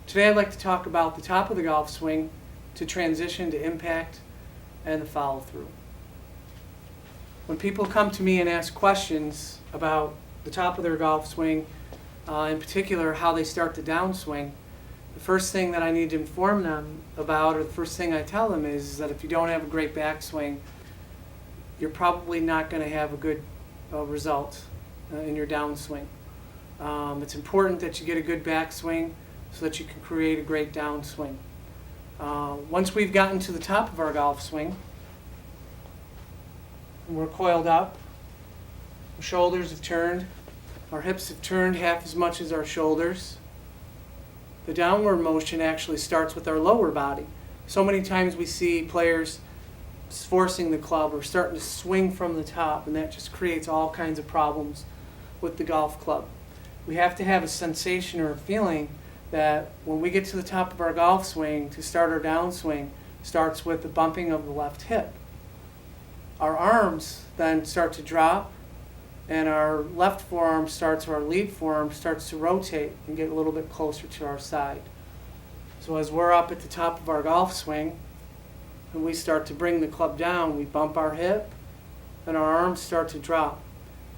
Today I'd like to talk about the top of the golf swing to transition to impact and the follow through. When people come to me and ask questions about the top of their golf swing, in particular how they start the downswing, the first thing that I need to inform them about, or the first thing I tell them is that if you don't have a great backswing, you're probably not going to have a good result in your downswing. It's important that you get a good backswing so that you can create a great downswing. Once we've gotten to the top of our golf swing, and we're coiled up, our shoulders have turned, our hips have turned half as much as our shoulders. The downward motion actually starts with our lower body. So many times we see players forcing the club or starting to swing from the top, and that just creates all kinds of problems with the golf club. We have to have a sensation or a feeling that when we get to the top of our golf swing, to start our downswing, starts with the bumping of the left hip. Our arms then start to drop, and our left forearm starts, or our lead forearm starts to rotate and get a little bit closer to our side. So as we're up at the top of our golf swing, and we start to bring the club down, we bump our hip, and our arms start to drop.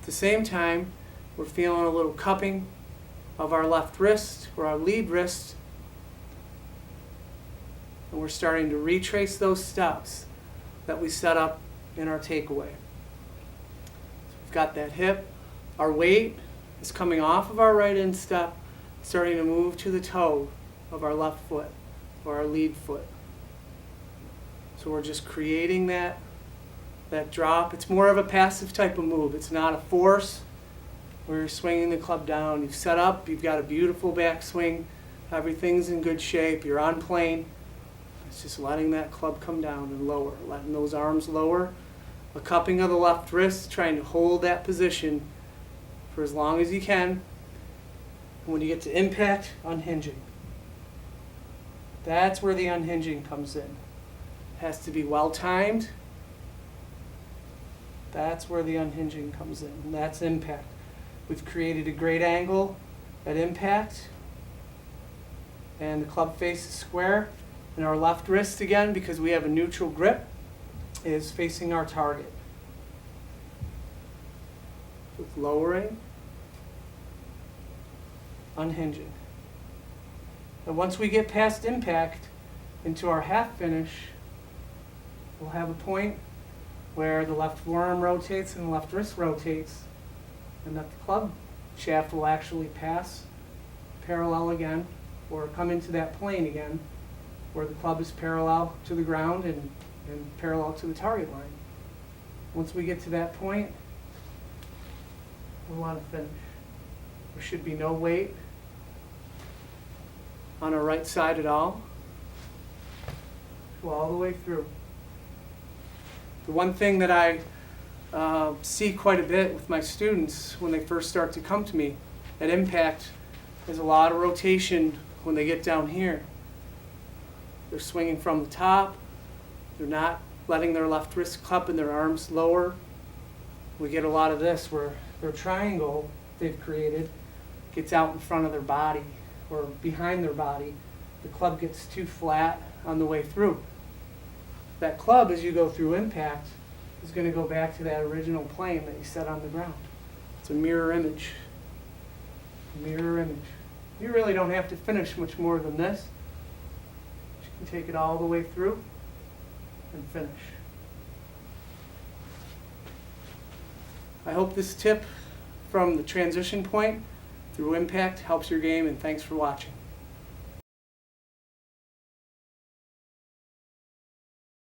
At the same time, we're feeling a little cupping of our left wrist, or our lead wrist, and we're starting to retrace those steps that we set up in our takeaway. We've got that hip. Our weight is coming off of our right instep, starting to move to the toe of our left foot or our lead foot. So we're just creating that drop. It's more of a passive type of move. It's not a force where you're swinging the club down. You've set up, you've got a beautiful backswing, everything's in good shape, you're on plane. It's just letting that club come down and lower, letting those arms lower. A cupping of the left wrist, trying to hold that position for as long as you can. And when you get to impact, unhinging. That's where the unhinging comes in. It has to be well timed. That's where the unhinging comes in, and that's impact. We've created a great angle at impact, and the club face is square, and our left wrist, again, because we have a neutral grip, is facing our target. With lowering, unhinging. And once we get past impact into our half finish, we'll have a point where the left forearm rotates and the left wrist rotates, and that the club shaft will actually pass parallel again, or come into that plane again, where the club is parallel to the ground and parallel to the target line. Once we get to that point, we want to finish. There should be no weight on our right side at all. Go all the way through. The one thing that I see quite a bit with my students when they first start to come to me at impact is a lot of rotation when they get down here. They're swinging from the top. They're not letting their left wrist cup and their arms lower. We get a lot of this where their triangle they've created gets out in front of their body or behind their body. The club gets too flat on the way through. That club, as you go through impact, is going to go back to that original plane that you set on the ground. It's a mirror image. Mirror image. You really don't have to finish much more than this. You can take it all the way through and finish. I hope this tip from the transition point through impact helps your game, and thanks for watching.